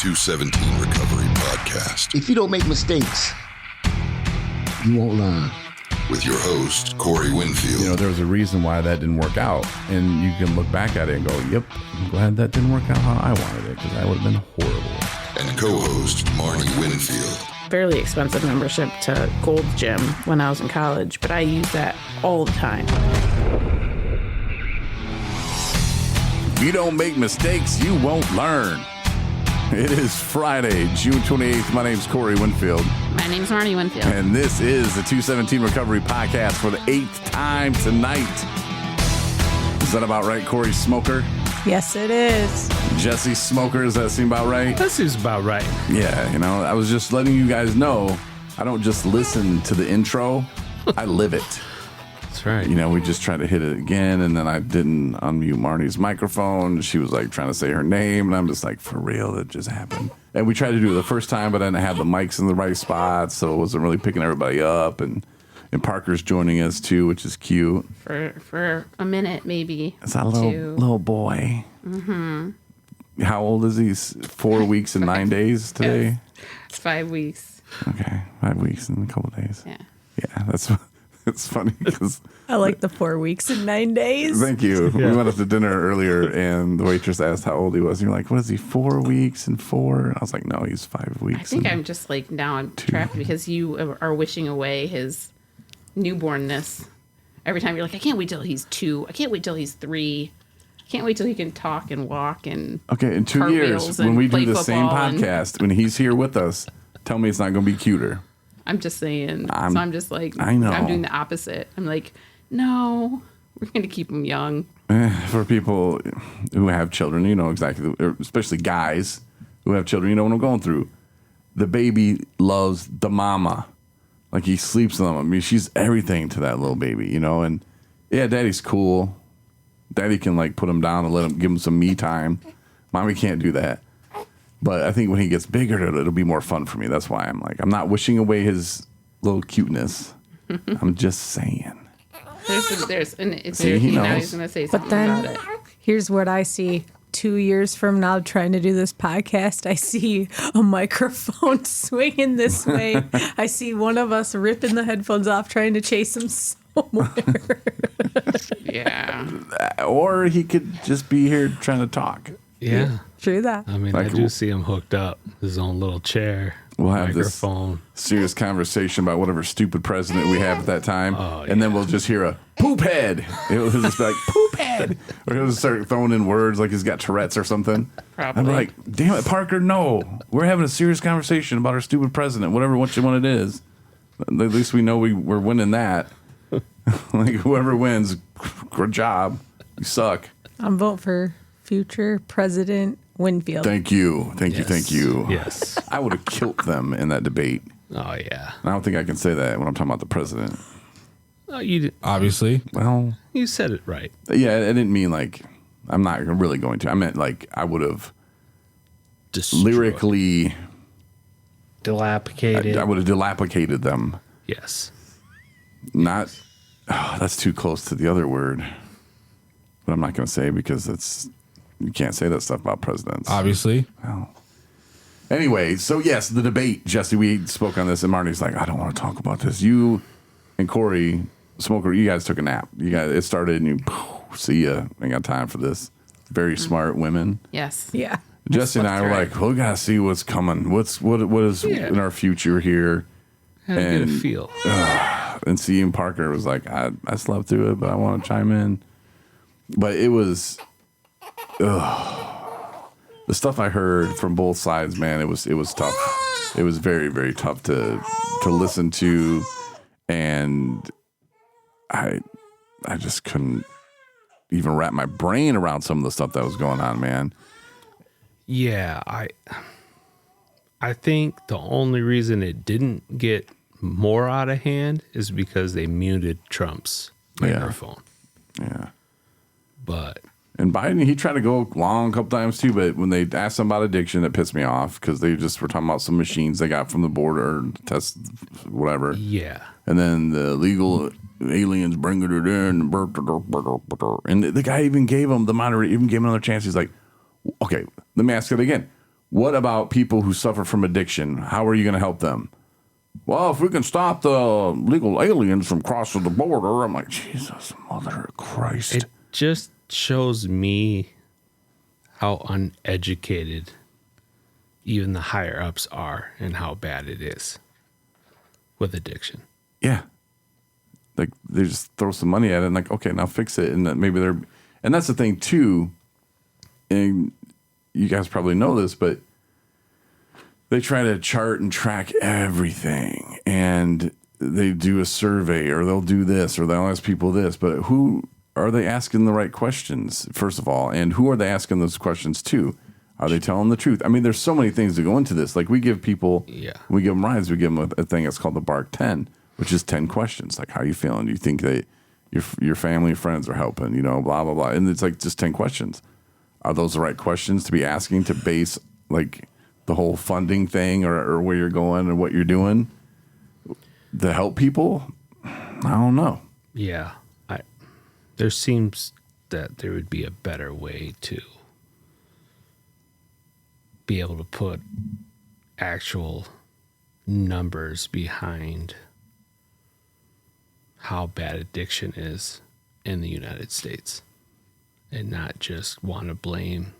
217 Recovery Podcast. If you don't make mistakes, you won't learn. With your host, Corey Winfield. You know, there was a reason why that didn't work out. And you can look back at it and go, yep, I'm glad that didn't work out how I wanted it, because that would have been horrible. And co-host, Marney Winfield. Fairly expensive membership to Gold's Gym when I was in college, but I use that all the time. If you don't make mistakes, you won't learn. It is Friday, June 28th. My name's Corey Winfield. My name's Marney Winfield. And this is the 217 Recovery Podcast for the 8th time tonight. Is that about right, Cori Smoker? Yes, it is. Jesse Smoker, does that seem about right? That seems about right. Yeah, you know, I was just letting you guys know, I don't just listen to the intro, I live it. That's right. You know, we just tried to hit it again, and then I didn't unmute Marnie's microphone. She was like trying to say her name, and I'm just like, for real, that just happened. And we tried to do it the first time, but I didn't have the mics in the right spots, so it wasn't really picking everybody up. And Parker's joining us too, which is cute. For a minute, maybe. It's a little boy. Mm-hmm. How old is he? 4 weeks and 9 days today? Yes. It's 5 weeks. Okay, 5 weeks and a couple of days. Yeah. Yeah, it's funny because I like the 4 weeks and 9 days. Thank you. Yeah. We went up to dinner earlier, and the waitress asked how old he was. And you're like, what is he, 4 weeks and 4? And I was like, no, he's 5 weeks. I think I'm just like, now I'm trapped because you are wishing away his newbornness. Every time you're like, I can't wait till he's 2. I can't wait till he's 3. I can't wait till he can talk and walk and Okay, in 2 years, when we do the same podcast, when he's here with us, tell me it's not going to be cuter. I'm just saying. So I'm just like, I know. I'm doing the opposite. I'm like, no, we're going to keep him young. For people who have children, you know exactly, especially guys who have children, you know what I'm going through. The baby loves the mama. Like, he sleeps with them. I mean, she's everything to that little baby, you know? And, yeah, daddy's cool. Daddy can, like, put him down and give him some me time. Mommy can't do that. But I think when he gets bigger, it'll be more fun for me. That's why I'm like, I'm not wishing away his little cuteness. I'm just saying. See, he knows. He's going to say something But then, about it. here's what I see. 2 years from now, trying to do this podcast, I see a microphone swinging this way. I see one of us ripping the headphones off, trying to chase him somewhere. Yeah. Or he could just be here trying to talk. Yeah. True that. I mean, Like, I do see him hooked up, his own little chair, We'll have microphone. this serious conversation about whatever stupid president we have at that time. Oh, and then we'll just hear a poop head. It'll just be like, poop head. Or he'll just start throwing in words like he's got Tourette's or something. Probably. I'm like, damn it, Parker, no. We're having a serious conversation about our stupid president, whatever what it is. At least we know we're winning that. Like, whoever wins, good job. You suck. I'm voting for future President Winfield. Thank you. Thank you. Yes. I would have killed them in that debate. Oh, yeah. I don't think I can say that when I'm talking about the president. Oh, you Obviously. Well, said it right. yeah, I didn't mean like I'm not really going to. I meant like I would have lyrically Dilapidated. I would have dilapidated them. Yes. Not that's too close to the other word. But I'm not going to say because you can't say that stuff about presidents. Obviously. Well, anyway, so yes, the debate, Jesse, we spoke on this, and Marnie's like, I don't want to talk about this. You and Cori Smoker, you guys took a nap. It started, and you see ya. Ain't got time for this. Very smart women. Yes. Yeah. Jesse and I were like, well, we gotta see what's coming. What is in our future here? How to get a feel. And seeing Parker was like, I slept through it, but I want to chime in. But it was, the stuff I heard from both sides, man, it was tough. It was very, very tough to listen to, and I just couldn't even wrap my brain around some of the stuff that was going on, man. Yeah, I think the only reason it didn't get more out of hand is because they muted Trump's microphone. Yeah. But And Biden, he tried to go long a couple times too, but when they asked him about addiction, it pissed me off because they just were talking about some machines they got from the border, test whatever. yeah, And then the illegal aliens bringing it in. And the guy even gave him, the moderator even gave him another chance. He's like, okay, let me ask it again. What about people who suffer from addiction? How are you going to help them? Well, if we can stop the legal aliens from crossing the border, I'm like, Jesus, mother of Christ. It just shows me how uneducated even the higher ups are and how bad it is with addiction. Yeah. Like they just throw some money at it and like, okay, now fix it. And that maybe and that's the thing too. And you guys probably know this, but they try to chart and track everything, and they do a survey, or they'll do this, or they'll ask people this, but who are they asking the right questions, first of all? And who are they asking those questions to? Are they telling the truth? I mean, there's so many things that go into this. Like we give people, we give them rides, we give them a thing that's called the Bark 10, which is 10 questions. Like, how you feeling? Do you think that your family and friends are helping? You know, blah, blah, blah. And it's like just 10 questions. Are those the right questions to be asking to base like the whole funding thing or where you're going and what you're doing to help people? I don't know. Yeah. There seems that there would be a better way to be able to put actual numbers behind how bad addiction is in the United States, and not just want to blame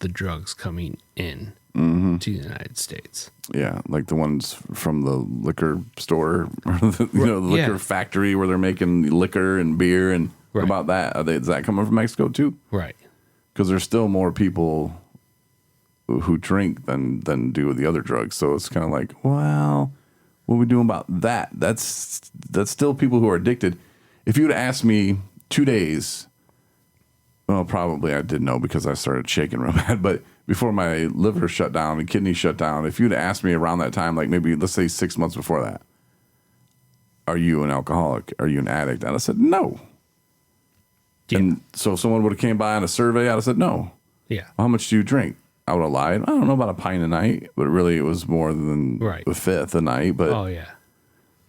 the drugs coming in to the United States. Yeah, like the ones from the liquor store, or the liquor factory where they're making liquor and beer. And what about that? Is that coming from Mexico too? Right. Because there's still more people who drink than do the other drugs. So it's kind of like, well, what are we doing about that? That's still people who are addicted. If you would ask me 2 days, well, probably I did know because I started shaking real bad, but before my liver shut down and kidney shut down, if you'd asked me around that time, like maybe let's say 6 months before that, are you an alcoholic? Are you an addict? And I said, no. Yeah. And so if someone would have came by on a survey, I'd have said, no. Yeah. Well, how much do you drink? I would have lied. I don't know, about a pint a night, but really it was more than a fifth a night. But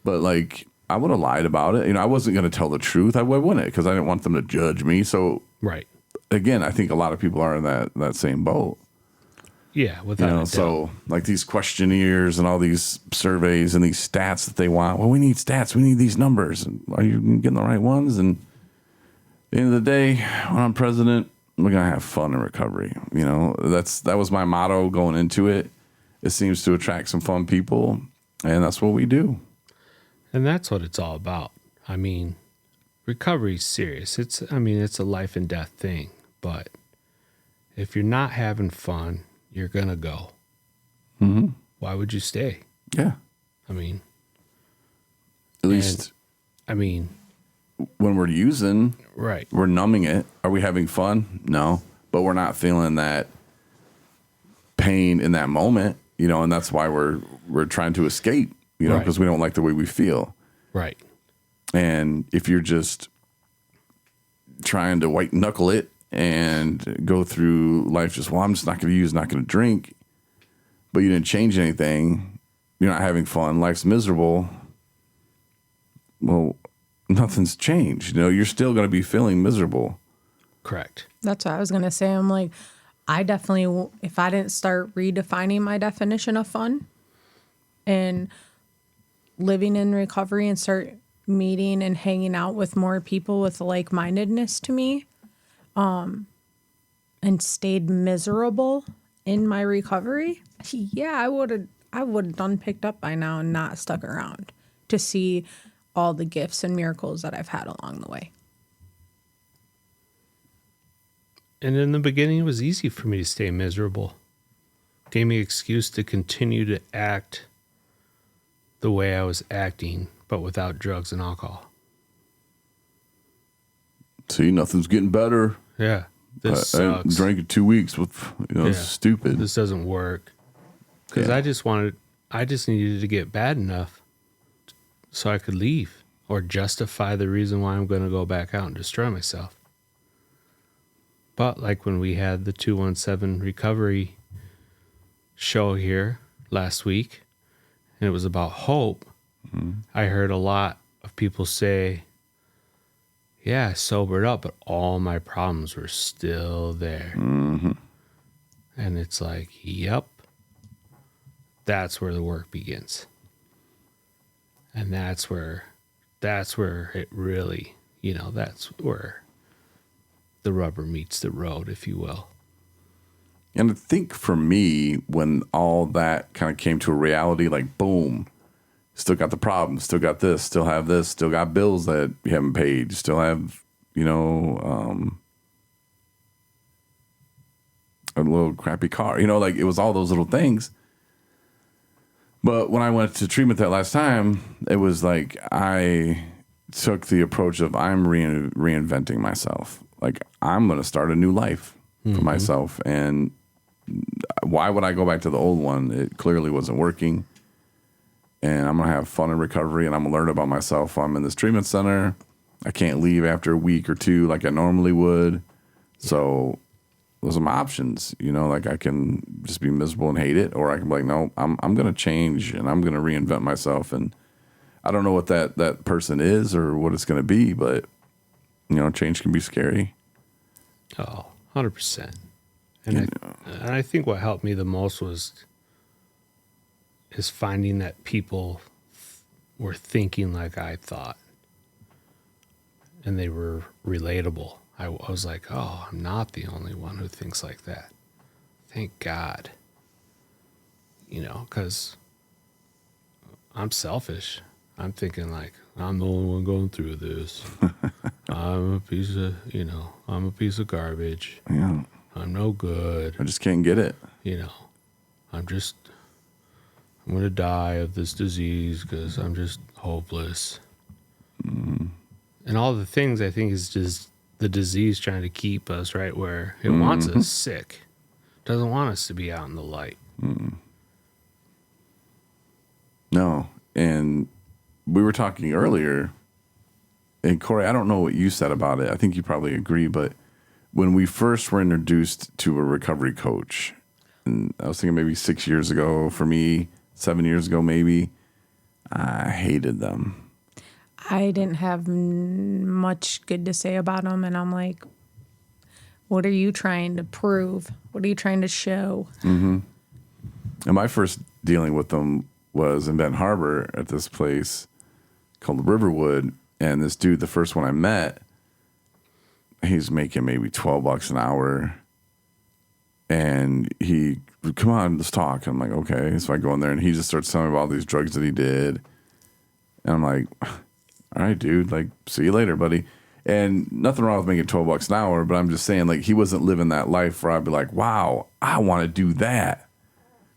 but like I would have lied about it. You know, I wasn't going to tell the truth. I wouldn't, because I didn't want them to judge me. So again, I think a lot of people are in that same boat. Yeah, without a doubt. So like these questionnaires and all these surveys and these stats that they want. Well, we need stats. We need these numbers. And are you getting the right ones? And at the end of the day, when I'm president, we're gonna have fun in recovery. You know, that was my motto going into it. It seems to attract some fun people, and that's what we do. And that's what it's all about. I mean, recovery's serious. It's a life and death thing. But if you're not having fun, you're gonna go. Mm-hmm. Why would you stay? Yeah. I mean, at least. I mean, when we're using, we're numbing it. Are we having fun? No, but we're not feeling that pain in that moment, you know, and that's why we're trying to escape, you know, because we don't like the way we feel. Right. And if you're just trying to white knuckle it and go through life just, well, I'm just not going to use, not going to drink, but you didn't change anything, you're not having fun, life's miserable, well, nothing's changed. You know, you're still going to be feeling miserable. Correct. That's what I was going to say. I'm like, I definitely, if I didn't start redefining my definition of fun and living in recovery and start meeting and hanging out with more people with like-mindedness to me, and stayed miserable in my recovery, yeah, I would have done picked up by now and not stuck around to see all the gifts and miracles that I've had along the way. And in the beginning, it was easy for me to stay miserable. Gave me an excuse to continue to act the way I was acting, but without drugs and alcohol. See, nothing's getting better. Yeah, this sucks. I drank it 2 weeks with, stupid. This doesn't work. Because I just needed to get bad enough so I could leave or justify the reason why I'm going to go back out and destroy myself. But like when we had the 217 recovery show here last week, and it was about hope, I heard a lot of people say, yeah, I sobered up, but all my problems were still there. Mm-hmm. And it's like, yep, that's where the work begins. And that's where it really, that's where the rubber meets the road, if you will. And I think for me, when all that kind of came to a reality, like boom, still got the problem, still got this, still have this, still got bills that you haven't paid, still have, a little crappy car, like it was all those little things. But when I went to treatment that last time, it was like I took the approach of I'm reinventing myself. Like I'm going to start a new life for myself. And why would I go back to the old one? It clearly wasn't working. And I'm going to have fun in recovery, and I'm going to learn about myself while I'm in this treatment center. I can't leave after a week or two like I normally would. So those are my options, like I can just be miserable and hate it, or I can be like, no, I'm going to change and I'm going to reinvent myself. And I don't know what that person is or what it's going to be, but change can be scary. Oh, 100%. And I think what helped me the most is finding that people were thinking like I thought, and they were relatable. I was like, oh, I'm not the only one who thinks like that. Thank God. Because I'm selfish. I'm thinking like, I'm the only one going through this. I'm a piece of garbage. Yeah. I'm no good. I just can't get it. I'm going to die of this disease because I'm just hopeless. Mm. And all the things I think is just the disease trying to keep us right where it wants us sick. Doesn't want us to be out in the light. No. And we were talking earlier, and Cori, I don't know what you said about it. I think you probably agree, but when we first were introduced to a recovery coach, and I was thinking maybe 6 years ago for me, 7 years ago maybe, I hated them. I didn't have much good to say about them, and I'm like, what are you trying to prove? What are you trying to show? Mm-hmm. And my first dealing with them was in Benton Harbor at this place called Riverwood, and this dude, the first one I met, he's making maybe $12 an hour, and he, come on, let's talk. I'm like, okay. So I go in there, and he just starts telling me about all these drugs that he did, and I'm like, all right, dude, like, see you later, buddy. And nothing wrong with making $12 an hour, but I'm just saying, like, he wasn't living that life where I'd be like, wow, I want to do that.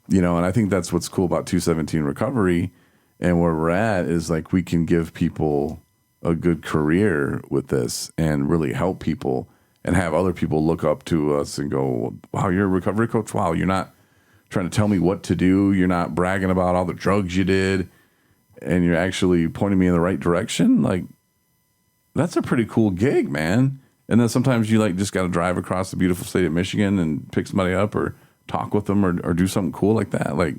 And I think that's what's cool about 217 Recovery, and where we're at is, like, we can give people a good career with this and really help people and have other people look up to us and go, wow, you're a recovery coach? Wow, you're not trying to tell me what to do. You're not bragging about all the drugs you did, and you're actually pointing me in the right direction. Like, that's a pretty cool gig, man. And then sometimes you like just got to drive across the beautiful state of Michigan and pick somebody up or talk with them or do something cool like that. Like,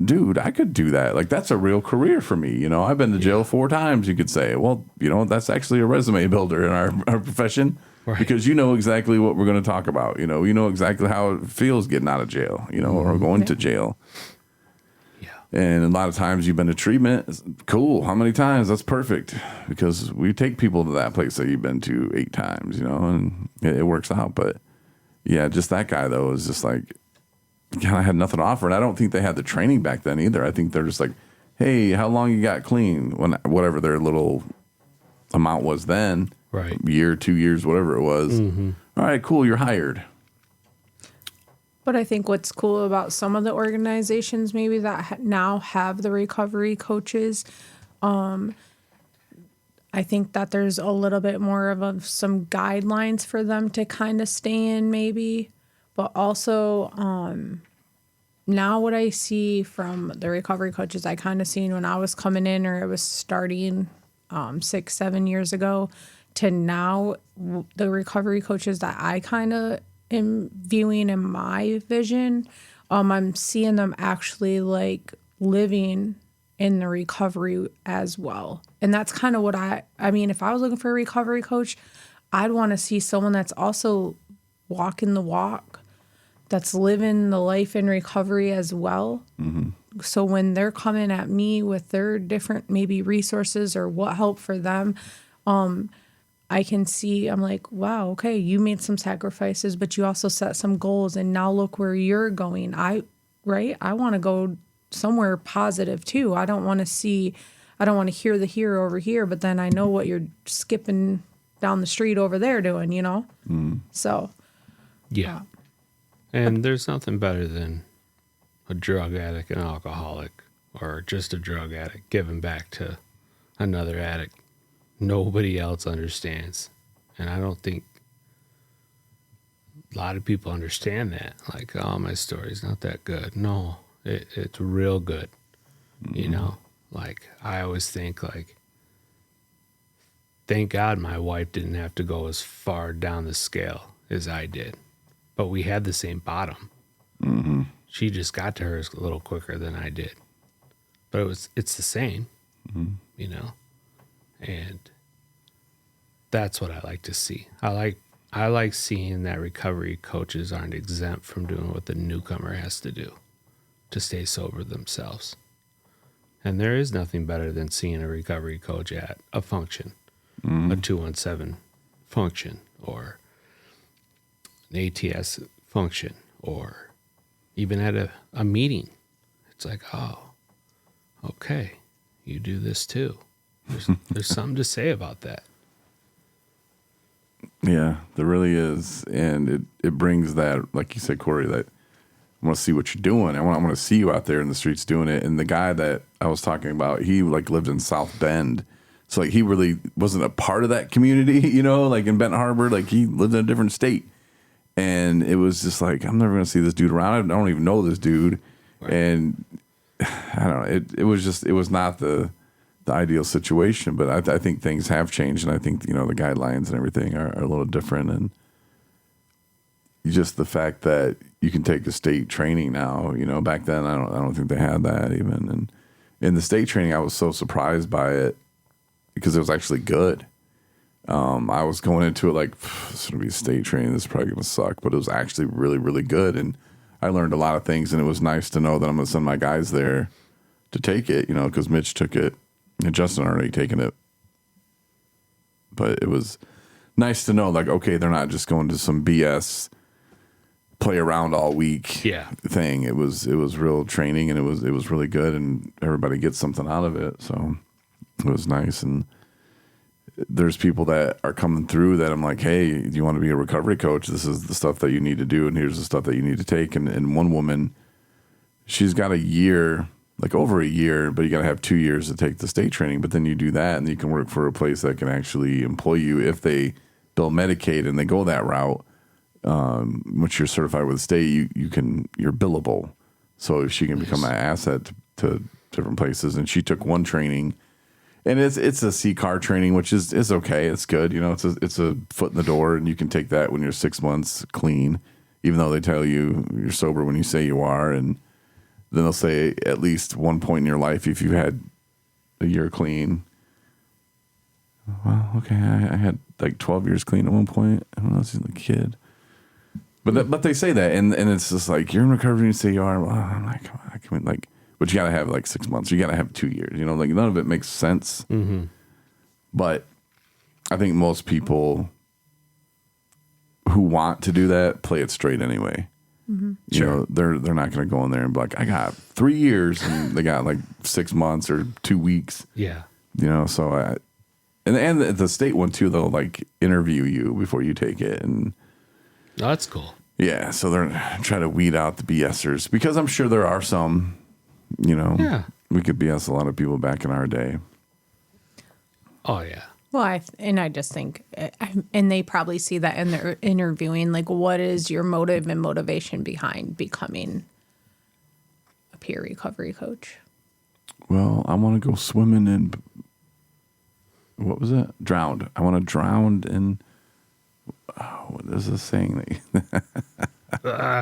dude, I could do that. Like, that's a real career for me. I've been to jail 4 times, you could say. Well, that's actually a resume builder in our profession, right? Because you know exactly what we're going to talk about. You know exactly how it feels getting out of jail, or going to jail. And a lot of times you've been to treatment. It's cool. How many times? That's perfect. Because we take people to that place that you've been to 8 times, and it works out. But yeah, just that guy though is just like, kind of had nothing to offer. And I don't think they had the training back then either. I think they're just like, hey, how long you got clean? Whatever their little amount was then. Right. Year, 2 years, whatever it was. Mm-hmm. All right, cool. You're hired. But I think what's cool about some of the organizations maybe that now have the recovery coaches, I think that there's a little bit more of some guidelines for them to kind of stay in maybe. But also now what I see from the recovery coaches, I kind of seen when I was coming in or it was starting 6-7 years ago to now, the recovery coaches that I kind of am viewing in my vision, I'm seeing them actually like living in the recovery as well. And that's kind of what I mean, if I was looking for a recovery coach, I'd want to see someone that's also walking the walk, that's living the life in recovery as well. So when they're coming at me with their different maybe resources or what helped for them, I can see, I'm like, wow, okay, you made some sacrifices, but you also set some goals, and now look where you're going. I want to go somewhere positive too. I don't want to hear the here over here, but then I know what you're skipping down the street over there doing, you know? So. Yeah. And there's nothing better than a drug addict, an alcoholic, or just a drug addict giving back to another addict. Nobody else understands. And I don't think a lot of people understand that. Like, oh, my story's not that good. No, it's real good. You know, like I always think like, thank God my wife didn't have to go as far down the scale as I did. But we had the same bottom. She just got to hers a little quicker than I did. But it's the same, you know? And that's what I like to see. I like seeing that recovery coaches aren't exempt from doing what the newcomer has to do to stay sober themselves. And there is nothing better than seeing a recovery coach at a function, a 217 function, or an ATS function, or even at a meeting. It's like, oh, okay, you do this too. There's something to say about that. Yeah, there really is. And it brings that, like you said, Cori, that I want to see what you're doing. I want to see you out there in the streets doing it. And the guy that I was talking about, he like lived in South Bend. So like he really wasn't a part of that community, you know, like in Benton Harbor, like he lived in a different state. And it was just like, I'm never going to see this dude around. I don't even know this dude. Right. And I don't know. It was not the ideal situation, but I think things have changed. And I think, you know, the guidelines and everything are a little different. And just the fact that you can take the state training now, you know, back then, I don't think they had that even. And in the state training, I was so surprised by it because it was actually good. I was going into it like, this is going to be state training. This is probably going to suck, but it was actually really, really good. And I learned a lot of things, and it was nice to know that I'm going to send my guys there to take it, you know, because Mitch took it and Justin already taken it. But it was nice to know, like, okay, they're not just going to some BS play around all week thing. It was real training, and it was really good, and everybody gets something out of it. So it was nice. And there's people that are coming through that I'm like, hey, do you want to be a recovery coach? This is the stuff that you need to do, and here's the stuff that you need to take. And one woman, she's got a year, like over a year, but you got to have 2 years to take the state training. But then you do that, and you can work for a place that can actually employ you if they bill Medicaid and they go that route. Once you're certified with the state, you're billable. So she can become an asset to different places. And she took one training. And it's a C-car training, which is okay. It's good. You know, it's a foot in the door, and you can take that when you're 6 months clean, even though they tell you you're sober when you say you are. And then they'll say at least one point in your life, if you had a year clean. Well, okay, I had like 12 years clean at one point. I don't know, I was a kid. But they say that, and it's just like, you're in recovery and you say you are. Well, I'm like, come on, I can like. But you got to have like 6 months. You got to have 2 years. You know, like none of it makes sense. Mm-hmm. But I think most people who want to do that play it straight anyway. Mm-hmm. You know, they're not going to go in there and be like, I got 3 years, and they got like 6 months or 2 weeks. Yeah. You know, so and the state one too, they'll like interview you before you take it, and that's cool. Yeah, so they're trying to weed out the BSers, because I'm sure there are some. You know, we could BS a lot of people back in our day. Oh, yeah. Well, I just think, and they probably see that in their interviewing, like, what is your motive and motivation behind becoming a peer recovery coach? Well, I want to go swimming in, what was it? Drowned. I want to drown in, what is this saying?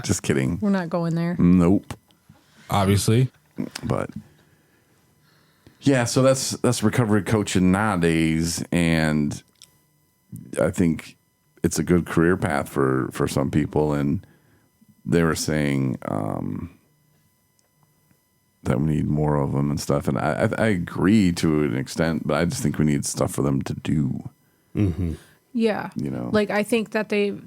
Just kidding. We're not going there. Nope. Obviously. But yeah, so that's recovery coaching nowadays, and I think it's a good career path for some people. And they were saying that we need more of them and stuff. And I agree to an extent, but I just think we need stuff for them to do. Yeah. You know? Like, I think that they've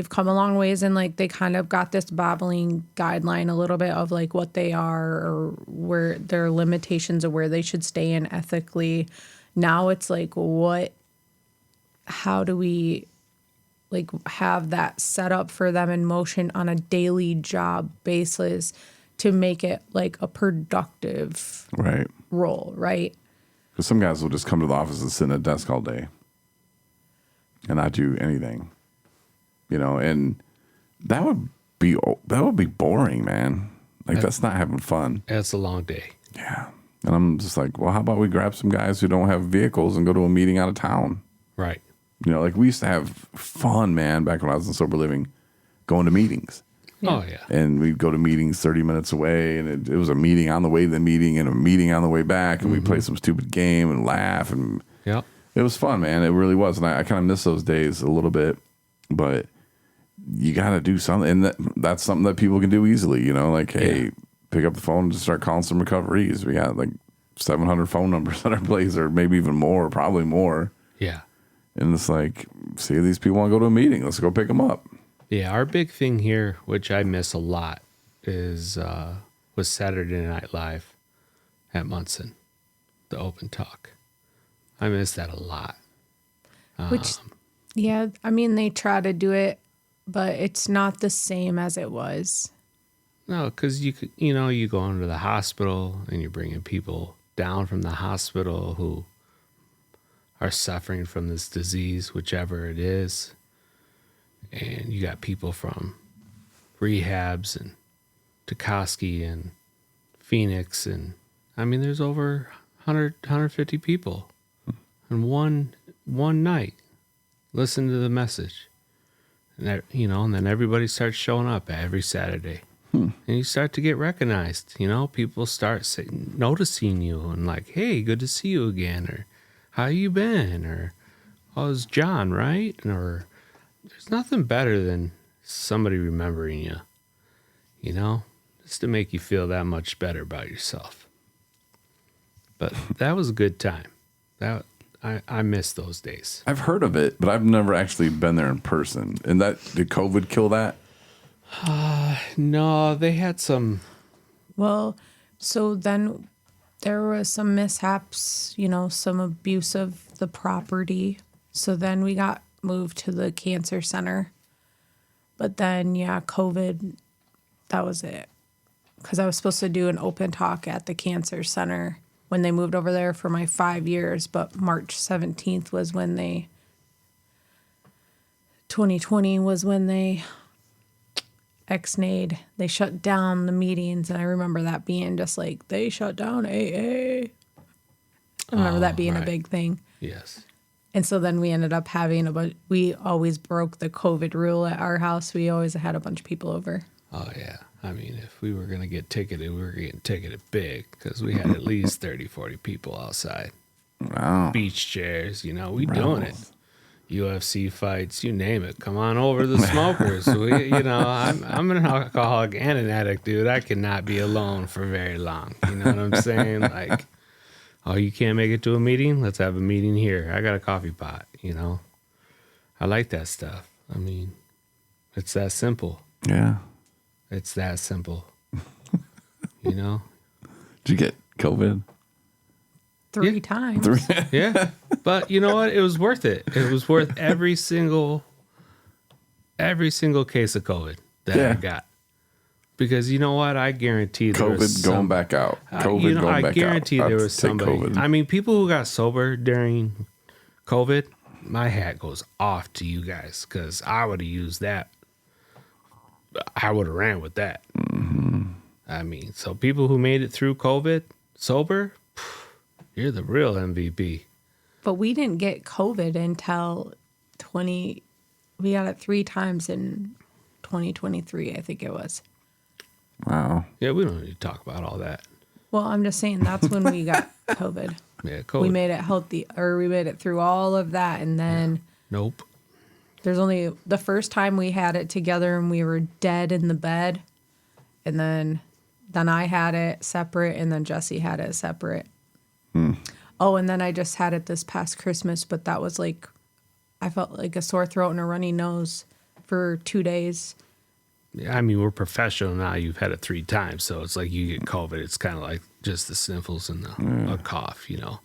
come a long ways, and like they kind of got this bobbling guideline a little bit of like what they are or where their limitations of where they should stay in ethically. Now it's like, how do we like have that set up for them in motion on a daily job basis to make it like a productive Right. role, right? Because some guys will just come to the office and sit at a desk all day and not do anything, you know, and that would be boring, man. Like, that's not having fun. It's a long day. Yeah. And I'm just like, well, how about we grab some guys who don't have vehicles and go to a meeting out of town? Right. You know, like we used to have fun, man, back when I was in sober living, going to meetings. Oh, yeah. And we'd go to meetings 30 minutes away, and it was a meeting on the way to the meeting and a meeting on the way back, and we'd play some stupid game and laugh, and Yep. it was fun, man. It really was. And I kind of miss those days a little bit, but you got to do something. And that's something that people can do easily, you know, like, hey, pick up the phone and just start calling some recoveries. We got like 700 phone numbers at our place, or maybe even more, probably more. Yeah. And it's like, see, these people want to go to a meeting. Let's go pick them up. Yeah, our big thing here, which I miss a lot, was Saturday Night Live at Munson, the open talk. I miss that a lot. Which, yeah, I mean, they try to do it, but it's not the same as it was. No, because you go into the hospital and you're bringing people down from the hospital who are suffering from this disease, whichever it is. And you got people from rehabs and Tukoski and Phoenix. And I mean, there's over 150 people in one night. Listen to the message. And that, and then everybody starts showing up every Saturday. And you start to get recognized. People start noticing you and like, hey, good to see you again. Or how you been? Or, oh, it's John, right? Or there's nothing better than somebody remembering you, just to make you feel that much better about yourself. But that was a good time. I miss those days. I've heard of it, but I've never actually been there in person. And did COVID kill that? No, they had some. Well, so then there was some mishaps, some abuse of the property. So then we got moved to the cancer center. But then, COVID, that was it. Because I was supposed to do an open talk at the cancer center when they moved over there for my 5 years. But March 17th was when 2020 was when they ex-nayed. They shut down the meetings, and I remember that being just like, they shut down AA. I remember that being a big thing. Yes. And so then we ended up having we always broke the COVID rule at our house. We always had a bunch of people over. Oh, yeah. I mean, if we were going to get ticketed, we were getting ticketed big because we had at least 30, 40 people outside. Wow. Beach chairs, we doing it. UFC fights, you name it. Come on over to the Smokers. I'm an alcoholic and an addict, dude. I cannot be alone for very long. You know what I'm saying? Like, oh, you can't make it to a meeting? Let's have a meeting here. I got a coffee pot, I like that stuff. I mean, it's that simple. Yeah. It's that simple. Did you get COVID? 3 times. 3? Yeah. But you know what? It was worth it. It was worth every single case of COVID that I got. Because you know what? I guarantee there was COVID going back out. COVID going back out. I guarantee there was somebody. COVID. I mean, people who got sober during COVID, my hat goes off to you guys because I would have used that. I would have ran with that. Mm-hmm. Mm-hmm. I mean, so people who made it through COVID sober, you're the real MVP. But we didn't get COVID until we got it 3 times in 2023, I think it was. Wow. Yeah, we don't need to talk about all that. Well, I'm just saying that's when we got COVID. Yeah, COVID. We made it healthy, or we made it through all of that, and then Nope. There's only the first time we had it together and we were dead in the bed. And then I had it separate and then Jesse had it separate. Oh, and then I just had it this past Christmas, but that was like, I felt like a sore throat and a runny nose for 2 days. I mean, we're professional now. You've had it 3 times, so it's like you get COVID. It's kind of like just the sniffles and a cough, you know.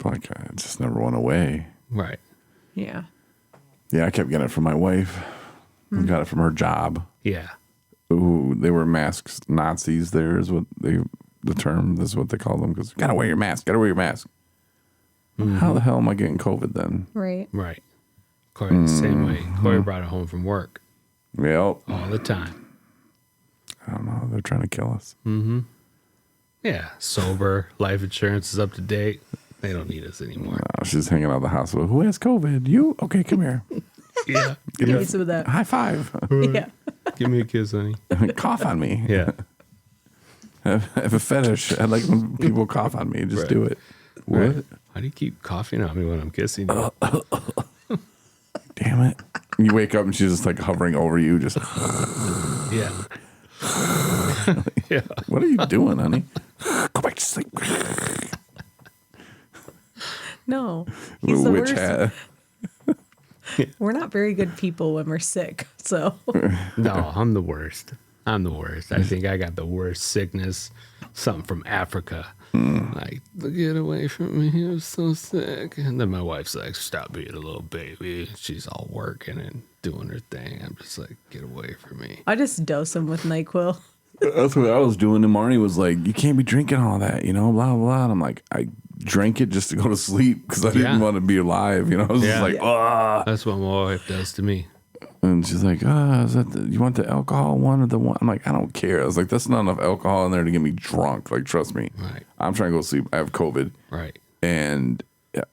Like, it just never went away. Right. Yeah. Yeah, I kept getting it from my wife. I got it from her job. Yeah. Ooh, they were masks Nazis. There is what the term. This is what they call them. Because gotta wear your mask. Gotta wear your mask. How the hell am I getting COVID then? Right. Right. Corey, the same way. Corey brought it home from work Yep. all the time. I don't know. They're trying to kill us. Yeah. Sober. Life insurance is up to date. They don't need us anymore. She's hanging out of the hospital. Who has COVID? You? Okay, come here. Yeah. Give me some of that. High five. Yeah. Give me a kiss, honey. Cough on me. Yeah. I have a fetish. I like when people cough on me. Just do it. What? Right. Why do you keep coughing on me when I'm kissing you? Damn it. You wake up and she's just like hovering over you. Just, Yeah. Yeah. what are you doing, honey? Go back to sleep. No. He's Little the witch worst. hat. We're not very good people when we're sick. So No, I'm the worst. I'm the worst. I think I got the worst sickness. Something from Africa. Like, get away from me. I'm so sick. And then my wife's like, stop being a little baby. She's all working and doing her thing. I'm just like, get away from me. I just dose him with NyQuil. That's what I was doing. And Marnie was like, you can't be drinking all that, you know, blah, blah. And I'm like, I drank it just to go to sleep because I didn't want to be alive. You know, I was just like, ah. That's what my wife does to me. And she's like, is that you want the alcohol one or the one? I'm like, I don't care. I was like, that's not enough alcohol in there to get me drunk. Like, trust me. Right. I'm trying to go to sleep. I have COVID. Right. And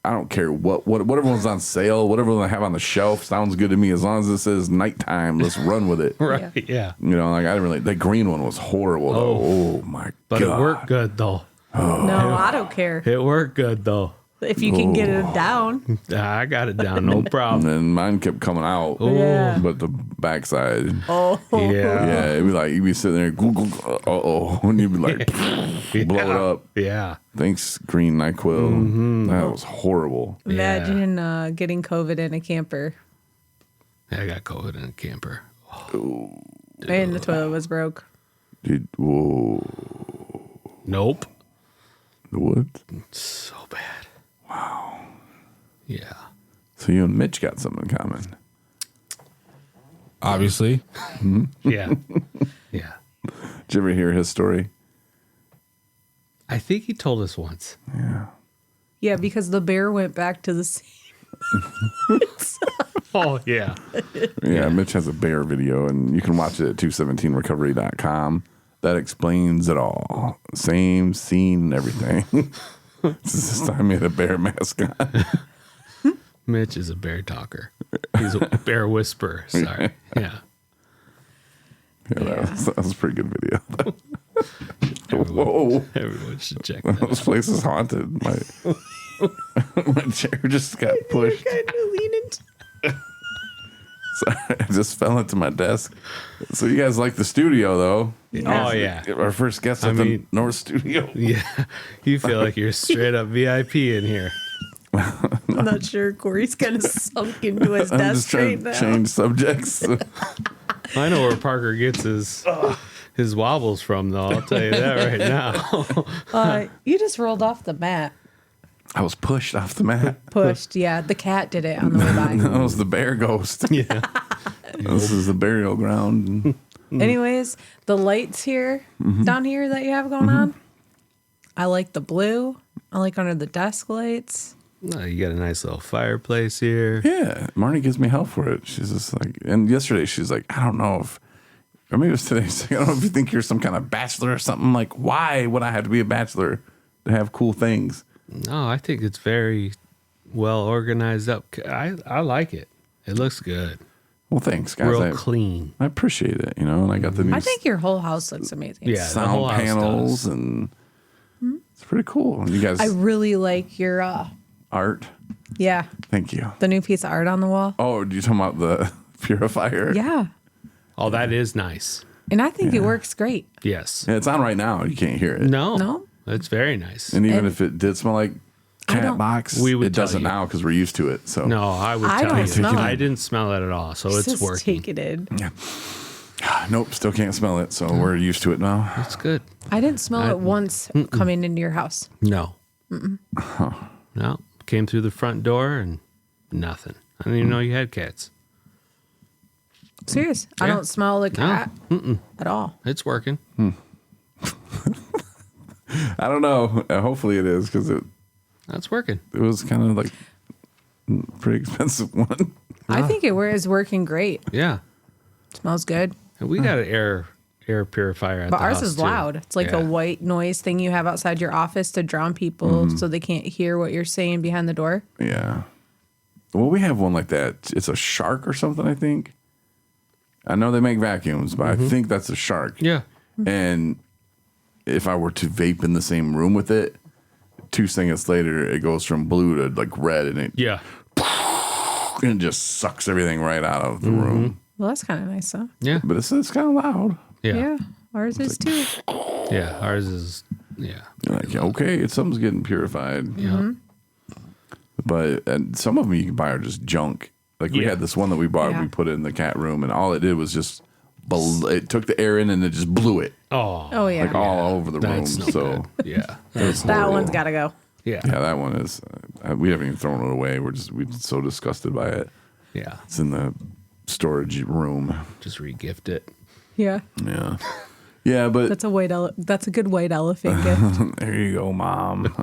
I don't care whatever one's on sale, whatever I have on the shelf sounds good to me. As long as it says nighttime, let's run with it. Right. Yeah. You know, like I didn't really, that green one was horrible though. Oh my But God. it worked good, though. No, I don't care. It worked good, though. If you can get it down. I got it down. No problem. And mine kept coming out. Yeah. But the backside. Oh. Yeah. Yeah, it'd be like, you'd be sitting there, uh-oh. And you'd be like, blow it up. Yeah. Thanks, green NyQuil. That was horrible. Imagine getting COVID in a camper. I got COVID in a camper. And the toilet was broke. Dude, whoa. Nope. What? So bad. Wow. Yeah. So you and Mitch got something in common. Obviously. Yeah. Yeah. Did you ever hear his story? I think he told us once. Yeah. Yeah, because the bear went back to the same. Oh, yeah. Yeah, Mitch has a bear video, and you can watch it at 217recovery.com. That explains it all. Same scene and everything. This time he had a bear mask on. Mitch is a bear talker. He's a bear whisperer. Sorry. Yeah. Yeah, that was a pretty good video. Everyone, Whoa. everyone should check that This out. place is haunted. My chair just got pushed. Sorry, I just fell into my desk. So you guys like the studio, though? Oh, yeah. Our first guest at the North Studio. Yeah. You feel like you're straight up VIP in here. I'm not sure. Corey's kind of sunk into his I'm desk just trying right to now. change subjects. I know where Parker gets his wobbles from, though. I'll tell you that right now. You just rolled off the mat. I was pushed off the mat. Pushed. Yeah, the cat did it on the way by. That was the bear ghost. Yeah. This is the burial ground. Anyways, the lights here, down here that you have going on, I like the blue. I like under the desk lights. Oh, you got a nice little fireplace here. Yeah, Marnie gives me hell for it. She's just like, and yesterday she's like, I don't know if, or maybe it was today. She's like, I don't know if you think you're some kind of bachelor or something. Like, why would I have to be a bachelor to have cool things? No, I think it's very well organized up. I like it. It looks good. Well, thanks, guys. Real clean. I appreciate it. You know, and I got the new I think your whole house looks amazing. Yeah, the whole sound house panels, does. and it's pretty cool. And you guys, I really like your art. Yeah. Thank you. The new piece of art on the wall. Oh, are you talking about the purifier? Yeah. Oh, that is nice. And I think it works great. Yes. Yeah, it's on right now. You can't hear it. No. No? It's very nice. And even And- if it did smell like I cat don't- box, We would it tell doesn't you. now because we're used to it. So No, I would I tell don't you. smell it. I didn't smell it at all, so it's Just working. take it in. Nope, still can't smell it. So we're used to it now. It's good. I didn't smell it once coming into your house. No. No. Came through the front door and nothing. I didn't even know you had cats. Serious. I Yeah. don't smell the cat at all. It's working. I don't know. Hopefully it is because it That's working. was kind of like pretty expensive one. I think it is working great. Yeah. Smells good. And we got an air purifier at But the ours house, is too. loud. It's like Yeah. a white noise thing you have outside your office to drown people so they can't hear what you're saying behind the door. Yeah. Well, we have one like that. It's a shark or something, I think. I know they make vacuums, but I think that's a shark. Yeah. And if I were to vape in the same room with it, 2 seconds later, it goes from blue to like red and Yeah. it just sucks everything right out of the room. Well, that's kind of nice, huh? Yeah. But it's kind of loud. Yeah. Ours is too. Yeah. Ours is, yeah. You're like, okay, something's getting purified. Yeah. But and some of them you can buy are just junk. Like we Yeah. had this one that we bought, Yeah. we put it in the cat room, and all it did was just it took the air in and it just blew it Oh. Oh, yeah. like all over the room. That's no So good. Yeah. it was That horrible. one's got to go. Yeah. Yeah, that one is. We haven't even thrown it away. We're so disgusted by it. Yeah. It's in the storage room. Just re-gift it. Yeah. Yeah, yeah, but That's a good white elephant gift. there you go, Mom.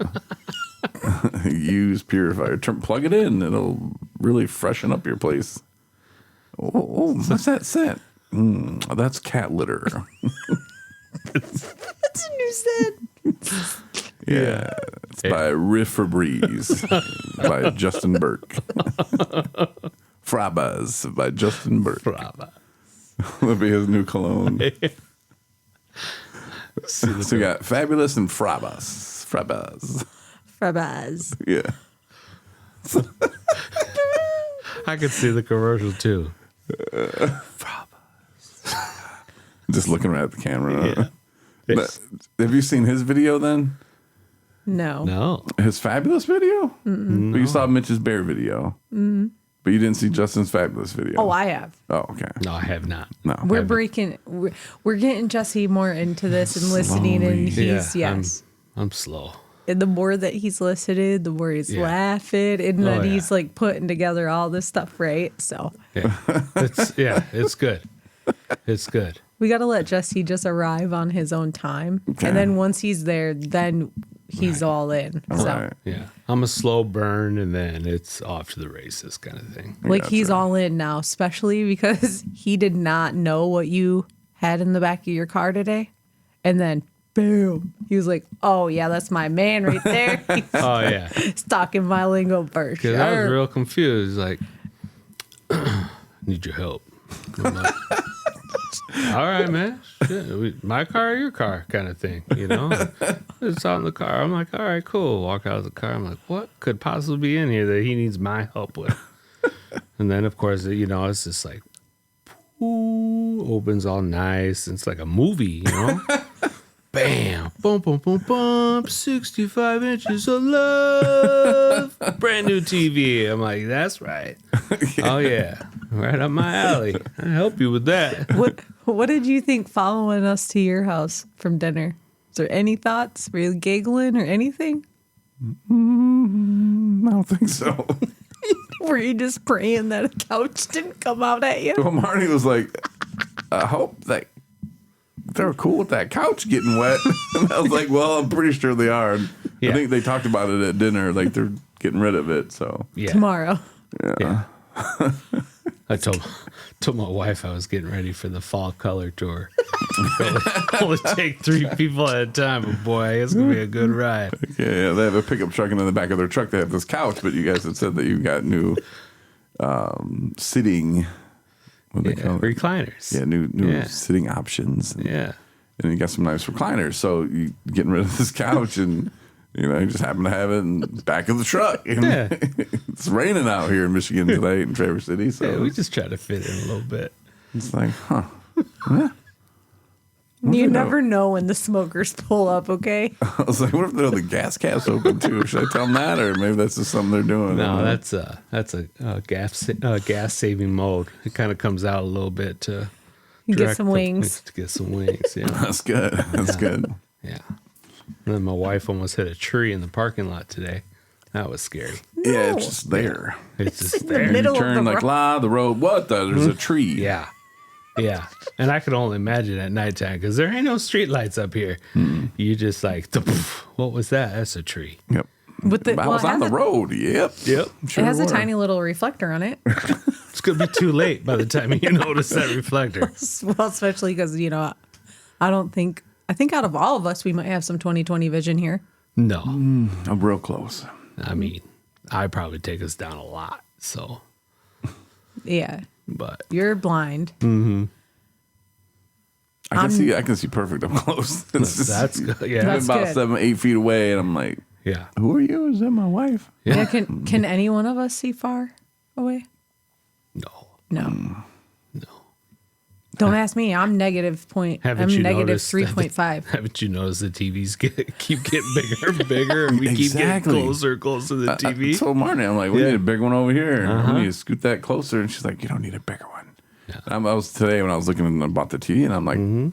Use purifier. Plug it in. It'll really freshen up your place. Oh, what's that scent? That's cat litter. That's a new set. Yeah, it's by Riff Febreze by Justin Burke. Frabas by Justin Burke. Brava. That'll be his new cologne. See the So we got Fabulous and Frabas. Frabas. Frabaz. Yeah. I could see the commercial too. Just looking right at the camera. Yeah. But have you seen his video then? No. No. His Fabulous video? But you saw Mitch's Bear video. But you didn't see Justin's Fabulous video. Oh, I have. Oh, okay. No, I have not. No. We're getting Jesse more into this and listening, and he's yes. I'm slow. And the more that he's listening, the more he's Yeah. laughing, and Oh, then yeah. he's like putting together all this stuff, right? So Yeah. It's good. It's good. we got to let Jesse just arrive on his own time, Okay. and then once he's there, then he's all in. All So right. Yeah. I'm a slow burn and then it's off to the races kind of thing. like he's Gotcha. all in now, especially because he did not know what you had in the back of your car today, and then boom, he was like, "Oh yeah, that's my man right there." Oh, yeah. He's talking my lingo for Because I was sure. real confused. Like, need your help. I'm like, all right, man. Shit, my car or your car kind of thing, you know? It's out in the car. I'm like, all right, cool. Walk out of the car. I'm like, what could possibly be in here that he needs my help with? And then, of course, you know, it's just like, ooh, opens all nice. It's like a movie, you know? Bam, boom, boom, boom, boom, 65 inches of love. Brand new TV. I'm like, that's right. Oh, yeah. Right up my alley. I'll help you with that. What did you think following us to your house from dinner? Is there any thoughts? Were you giggling or anything? I don't think so. Were you just praying that a couch didn't come out at you? Well, Marnie was like, I hope that they're cool with that couch getting wet. And I was like, well, I'm pretty sure they are. Yeah. I think they talked about it at dinner, like they're getting rid of it. So, Yeah. Tomorrow. Yeah. I told my wife I was getting ready for the fall color tour. Only take 3 people at a time, but boy, it's gonna be a good ride. yeah, they have a pickup truck, and in the back of their truck, they have this couch. But you guys had said that you got new sitting, what do they call it? Recliners. Yeah, new Yeah. sitting options. Yeah. And you got some nice recliners. So you getting rid of this couch and You know, you just happen to have it in the back of the truck. And Yeah. it's raining out here in Michigan tonight in Traverse City. So Yeah, we just try to fit in a little bit. it's like, huh. You never know when the smokers pull up, okay? I was like, what if the gas cap's open too? Should I tell them that, or maybe that's just something they're doing? No, that's a gas saving mode. It kind of comes out a little bit to You get direct some the- wings. to get some wings. Yeah, that's good. That's good. yeah. And then my wife almost hit a tree in the parking lot today. That was scary. Yeah, it's just there. It's just the there. middle You of turn the like road. the road. What the? There's a tree. Yeah. Yeah. And I could only imagine at nighttime because there ain't no street lights up here. You just like, what was that? That's a tree. Yep. With the, I well, was it on has the a- road. Yep. Yep. Sure It has a were. tiny little reflector on it. It's going to be too late by the time you notice that reflector. Well, especially because, I think out of all of us, we might have some 20/20 vision here. No. I'm real close. I mean, I probably take us down a lot. So, Yeah. but You're blind. I can see perfect up close. It's just, that's good. Yeah. I'm That's about good. 7-8 feet away, and I'm like, Yeah. who are you? Is that my wife? Yeah. Can any one of us see far away? No. No. No. Don't ask me. I'm negative point. Haven't I'm you negative noticed that 3.5. Haven't you noticed the TVs keep getting bigger and bigger, and we keep Exactly. getting closer and closer to the I TV? told Marney, I'm like, we Yeah. need a big one over here. Uh-huh. We need to scoot that closer. And she's like, you don't need a bigger one. And I was today when I was looking about the TV, and I'm like,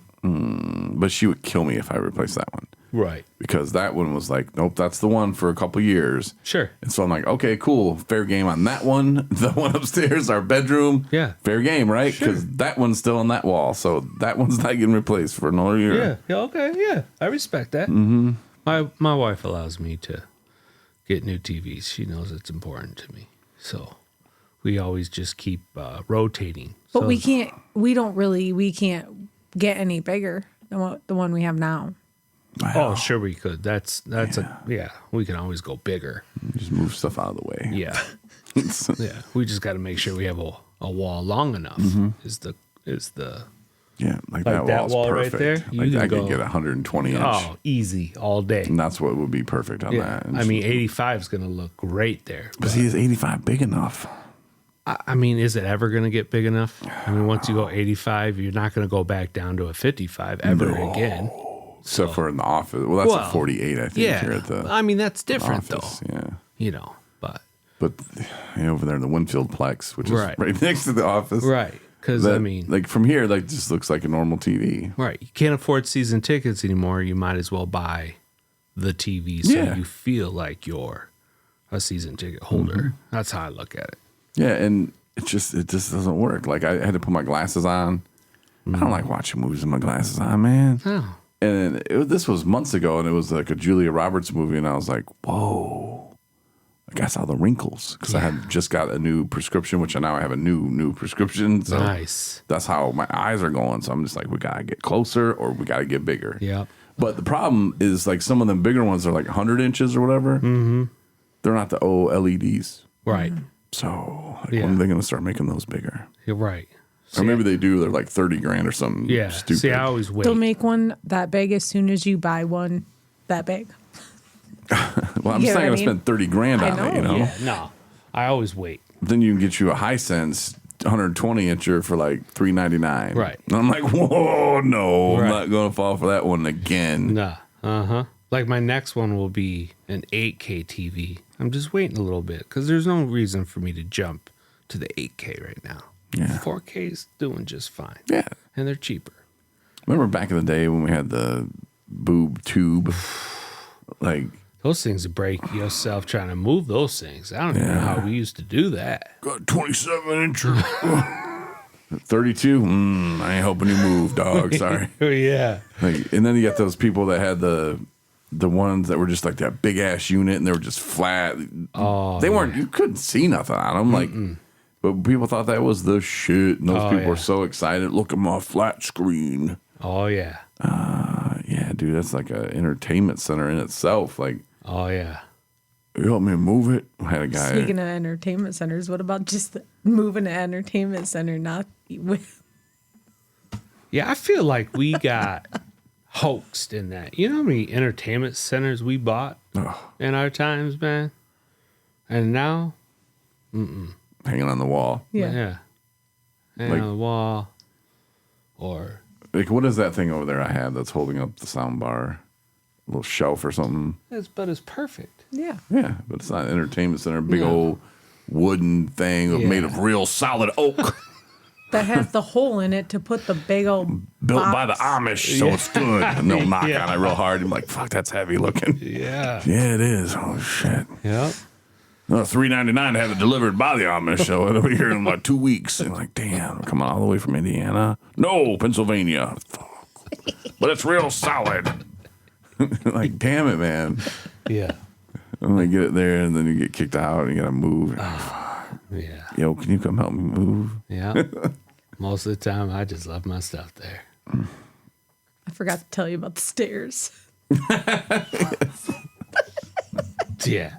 but she would kill me if I replaced that one. Right. Because that one was like, nope, that's the one for a couple years. Sure. And so I'm like, okay, cool, fair game on that one. The one upstairs, our bedroom, Yeah. fair game, right? Because that one's still on that wall, so that one's not getting replaced for another year. Yeah. Yeah. Okay. Yeah. I respect that. My wife allows me to get new TVs. She knows it's important to me, so we always just keep rotating. But So- we can't get any bigger than the one we have now. Oh, sure we could. That's we can always go bigger. Just move stuff out of the way. Yeah. Yeah. We just got to make sure we have a wall long enough. Is the Yeah, like Like that that wall's wall right perfect. there, Like you can I could go- get 120 inch. oh easy all day. And that's what would be perfect on Yeah. that. I mean, 85 is going to look great there. but see, is 85 big enough? I mean, is it ever going to get big enough? I mean, once you go 85, you're not going to go back down to a 55 ever again. Except for in the office. Well, that's Well, a 48, I think, Yeah. here at the I mean, that's different office. though. Yeah. You know, but But over there in the Winfield Plex, which is Right. right next to the office. right. Because, That, I mean, like from here, like just looks like a normal TV. right. You can't afford season tickets anymore. You might as well buy the TV so Yeah. you feel like you're a season ticket holder. That's how I look at it. Yeah, and it just doesn't work. Like I had to put my glasses on. I don't like watching movies with my glasses on, man. Oh, And this was months ago, and it was like a Julia Roberts movie, and I was like, whoa. Like I saw the wrinkles because I had just got a new prescription, which now I have a new prescription. So nice. that's how my eyes are going. So I'm just like, we got to get closer or we got to get bigger. Yep. But the problem is like some of them bigger ones are like 100 inches or whatever. Mm-hmm. They're not the OLEDs. Right. So like, Yeah. when are they going to start making those bigger? You're right. Or maybe they do. They're like 30 grand or something. Yeah. Stupid. See, I always wait. They'll make one that big as soon as you buy one that big. Well, I'm You just know not what going I to spend 30 grand I on it, you know. know? Yeah, no. I always wait. Then you can get you a Hisense 120 incher for like $3.99. Right. And I'm like, whoa, no, I'm Right. not going to fall for that one again. Nah. Uh-huh. Like my next one will be an 8K TV. I'm just waiting a little bit because there's no reason for me to jump to the 8K right now. Yeah. 4K's doing just fine. Yeah. And they're cheaper. Remember back in the day when we had the boob tube? Like, Those things break yourself trying to move those things. I don't even know how we used to do that. got 27 incher. 32? I ain't hoping you move, dog. Sorry. Oh, yeah. Like, and then you got those people that had the ones that were just like that big ass unit and they were just flat. Oh, They weren't, you couldn't see nothing on them. Like, but people thought that was the shit. And those Oh, people were yeah. so excited. Look at my flat screen. Oh, yeah. Yeah, dude, that's like an entertainment center in itself. Like, Oh, yeah. you help me move it? I had a guy. Speaking of entertainment centers, what about just moving to entertainment center, not with? Yeah, I feel like we got hoaxed in that. You know how many entertainment centers we bought in our times, man? And now, hanging on the wall. yeah. Hanging Like- on the wall. Or, Like, what is that thing over there I have that's holding up the sound bar? A little shelf or something. but it's perfect. Yeah. Yeah, but it's not an entertainment center. Big No. old wooden thing made of real solid oak. That has the hole in it to put the big old Built by the box. Amish, so it's good. And they'll knock Yeah. on it real hard. I'm like, fuck, that's heavy looking. Yeah. Yeah, it is. Oh, shit. Yep. $3.99 to have it delivered by the Amish, so it'll be here in about 2 weeks. And like, damn, coming all the way from Indiana? No, Pennsylvania. Fuck. But it's real solid. Like, damn it, man. Yeah. I'm gonna get it there, and then you get kicked out, and you gotta move. Yeah. Yo, can you come help me move? Yeah. Most of the time, I just left my stuff there. I forgot to tell you about the stairs. Yeah.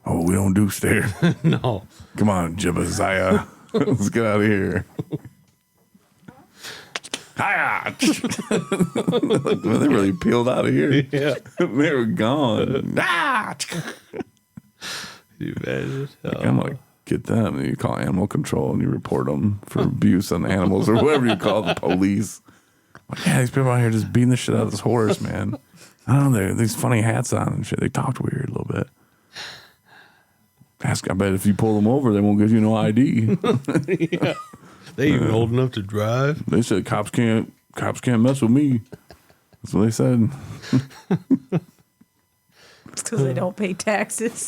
Oh, we don't do stairs. No. Come on, Jebediah. Let's get out of here. Hiya! Well, they really peeled out of here. Yeah. They were gone. Ah! You imagine? I'm like, get them. And you call animal control and you report them for abuse on animals or whatever you call the police. Like, yeah, these people out here just beating the shit out of this horse, man. I don't know. They have these funny hats on and shit. They talked weird a little bit. I bet if you pull them over, they won't give you no ID. Yeah. They even old enough to drive. They said cops can't mess with me. That's what they said. It's because they don't pay taxes.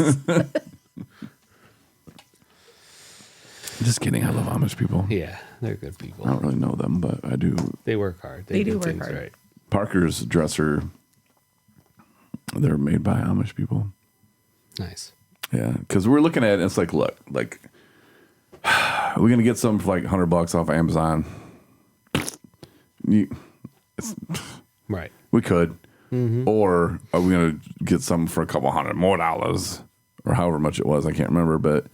Just kidding. I love Amish people. Yeah, they're good I people. don't really know them, but I do. They work hard. They do work things hard. right. Parker's dresser, they're made by Amish people. Nice. Yeah, because we're looking at it, and it's like, look, like, we're going to get some for like $100 off Amazon. Right. We could. Or are we going to get some for a couple $100 more or however much it was? I can't remember, but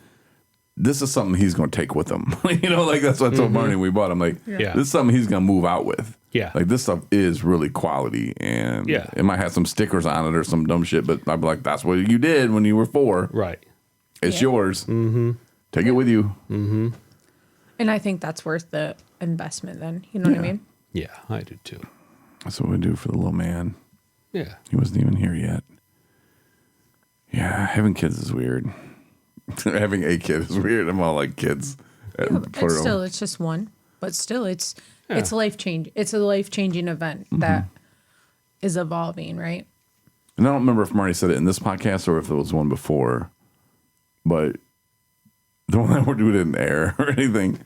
this is something he's going to take with him. You know, like that's what I told Marney we bought. I'm like, Yeah. this is something he's going to move out with. Yeah. Like this stuff is really quality, and Yeah. it might have some stickers on it or some dumb shit, but I'd be like, that's what you did when you were 4. Right. It's yours. Take it with you. And I think that's worth the investment then. You know what I mean? Yeah, I do too. That's what we do for the little man. Yeah. He wasn't even here yet. Yeah, having kids is weird. Having a kid is weird. I'm all like kids. It's still, it's just one. But still, it's life change. It's a life changing event that is evolving, right? And I don't remember if Marty said it in this podcast or if there was one before, but the one that we're doing didn't air or anything.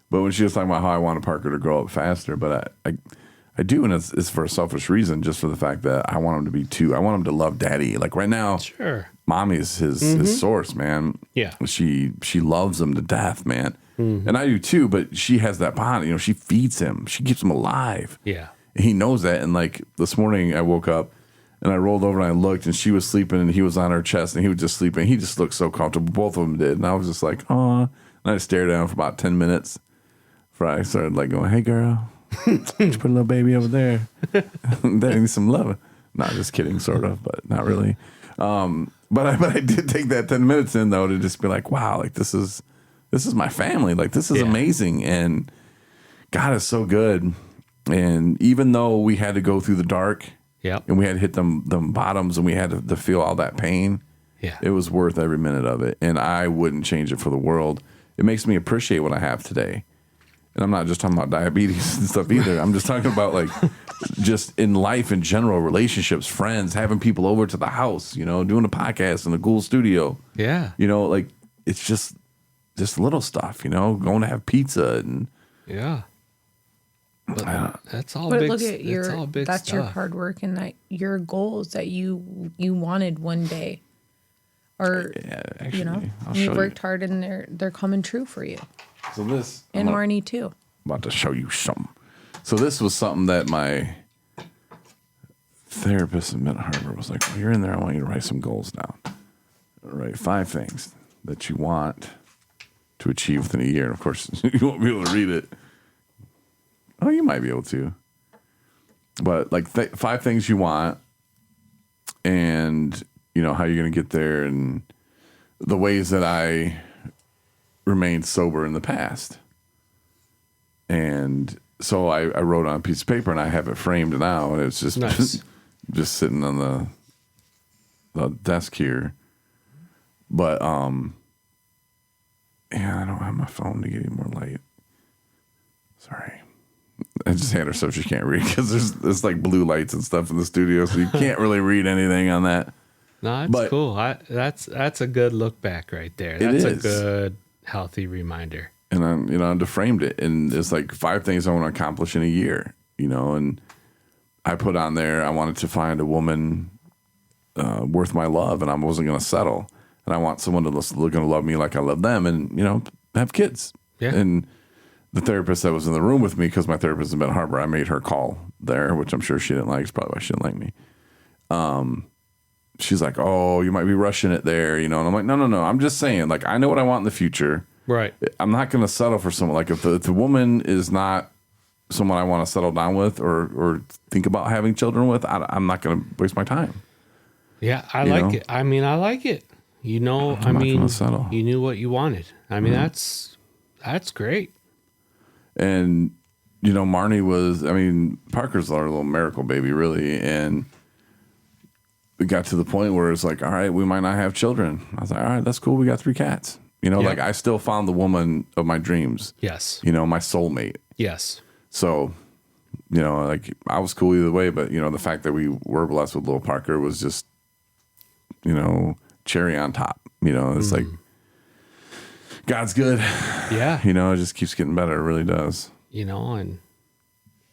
But when she was talking about how I wanted Parker to grow up faster, but I do, and it's for a selfish reason, just for the fact that I want him to be 2. I want him to love daddy. Like right now, Sure. mommy is his source, man. Yeah. She loves him to death, man. And I do too, but she has that bond. You know, she feeds him. She keeps him alive. Yeah. And he knows that. And like this morning I woke up and I rolled over and I looked and she was sleeping and he was on her chest and he was just sleeping. He just looked so comfortable. Both of them did. And I was just like, aw. And I stared at him for about 10 minutes before I started like going, hey girl, just put a little baby over there. That needs some love. Not just kidding, sort of, but not really. But I did take that 10 minutes in though to just be like, wow, like this is my family. Like this is amazing. And God is so good. And even though we had to go through the dark and we had to hit them bottoms and we had to feel all that pain, it was worth every minute of it. And I wouldn't change it for the world. It makes me appreciate what I have today. And I'm not just talking about diabetes and stuff either. I'm just talking about like just in life in general, relationships, friends, having people over to the house, you know, doing a podcast in a cool studio. Yeah. You know, like it's just little stuff, you know, going to have pizza and Yeah. But that's all But big. look at that's stuff. your hard work and that your goals that you wanted one day, or actually, you know, I'll you show worked hard and they're coming true for you. So this And Marnie too. I'm about to show you something. So this was something that my therapist at Mid Harbor was like, well, you're in there, I want you to write some goals down. Write 5 things that you want to achieve within a year. And of course, you won't be able to read it. Oh, you might be able to. But like 5 things you want, and how you're going to get there, and the ways that I remained sober in the past. And so I wrote on a piece of paper, and I have it framed now, and it's just Nice. just sitting on the desk here. But yeah, I don't have my phone to get any more light. Sorry. I just hand her stuff she can't read because there's like blue lights and stuff in the studio, so you can't really read anything on that. No, it's cool. That's a good look back right there. That's a good, healthy reminder. And I deframed it, and it's like 5 things I want to accomplish in a year, and I put on there, I wanted to find a woman worth my love, and I wasn't going to settle. And I want someone going to love me like I love them, and, have kids. Yeah. And the therapist that was in the room with me, because my therapist in Benton Harbor, I made her call there, which I'm sure she didn't like. It's probably why she didn't like me. She's like, oh, you might be rushing it there, and I'm like, no. I'm just saying, like, I know what I want in the future. Right. I'm not going to settle for someone. Like, if the woman is not someone I want to settle down with or think about having children with, I'm not going to waste my time. Yeah, I like it. I mean, I like it. I'm not gonna settle. You knew what you wanted. I mean, that's great. And, Marney was, Parker's our little miracle baby, really. And it got to the point where it's like, all right, we might not have children. I was like, all right, that's cool. We got 3 cats. Like, I still found the woman of my dreams. Yes. My soulmate. Yes. So, like, I was cool either way. But, the fact that we were blessed with little Parker was just, cherry on top. It's like, God's good. Yeah. It just keeps getting better. It really does. And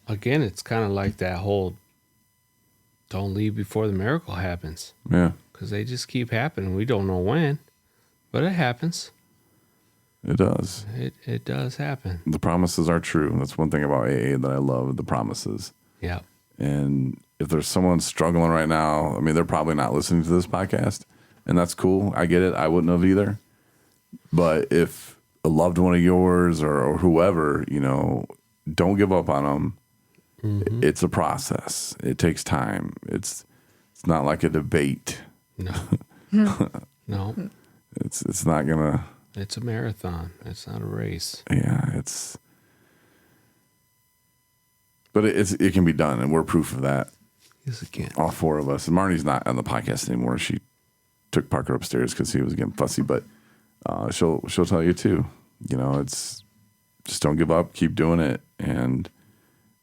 again, it's kind of like that whole don't leave before the miracle happens. Yeah. Because they just keep happening. We don't know when, but it happens. It does. It does happen. The promises are true. That's one thing about AA that I love, the promises. Yeah. And if there's someone struggling right now, they're probably not listening to this podcast, and that's cool. I get it. I wouldn't have either. But if a loved one of yours or whoever, don't give up on them. Mm-hmm. It's a process. It takes time. It's not like a debate. No. No. It's not gonna. It's a marathon. It's not a race. Yeah, but it can be done, and we're proof of that. Yes, it can. All 4 of us. And Marnie's not on the podcast anymore. She took Parker upstairs because he was getting fussy, but she'll tell you too. It's just don't give up, keep doing it, and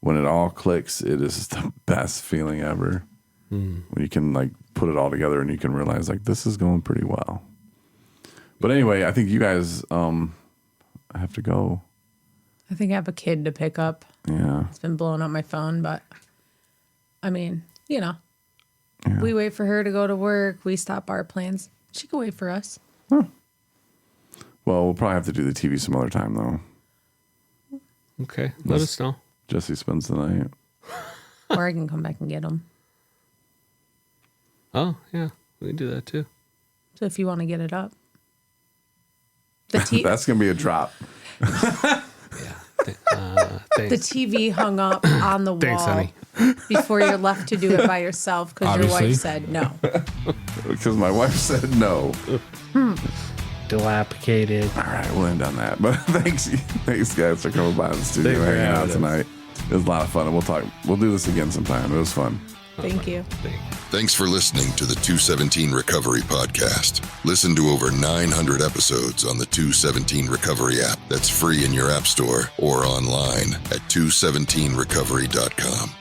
when it all clicks, it is the best feeling ever. When you can like put it all together and you can realize like this is going pretty well. But anyway, I think you guys have to go. I think I have a kid to pick up. Yeah. It's been blowing up my phone, but Yeah. we wait for her to go to work. We stop our plans. She can wait for us. Huh. Well, we'll probably have to do the TV some other time, though. Okay. Let us know. Jesse spends the night. Or I can come back and get them. Oh, yeah. We can do that too. So if you want to get it up. That's going to be a drop. Yeah. The Thanks. TV hung up on the wall. Thanks, honey. Before you're left to do it by yourself because your Obviously. wife said no. Because my wife said no. Dilapidated. All right, we'll end on that. But thanks guys for coming by the studio Thanks for hanging out having us. tonight. It was a lot of fun, and we'll do this again sometime. It was fun. Thank you. Thanks for listening to the 217 Recovery Podcast. Listen to over 900 episodes on the 217 Recovery app that's free in your app store or online at 217recovery.com.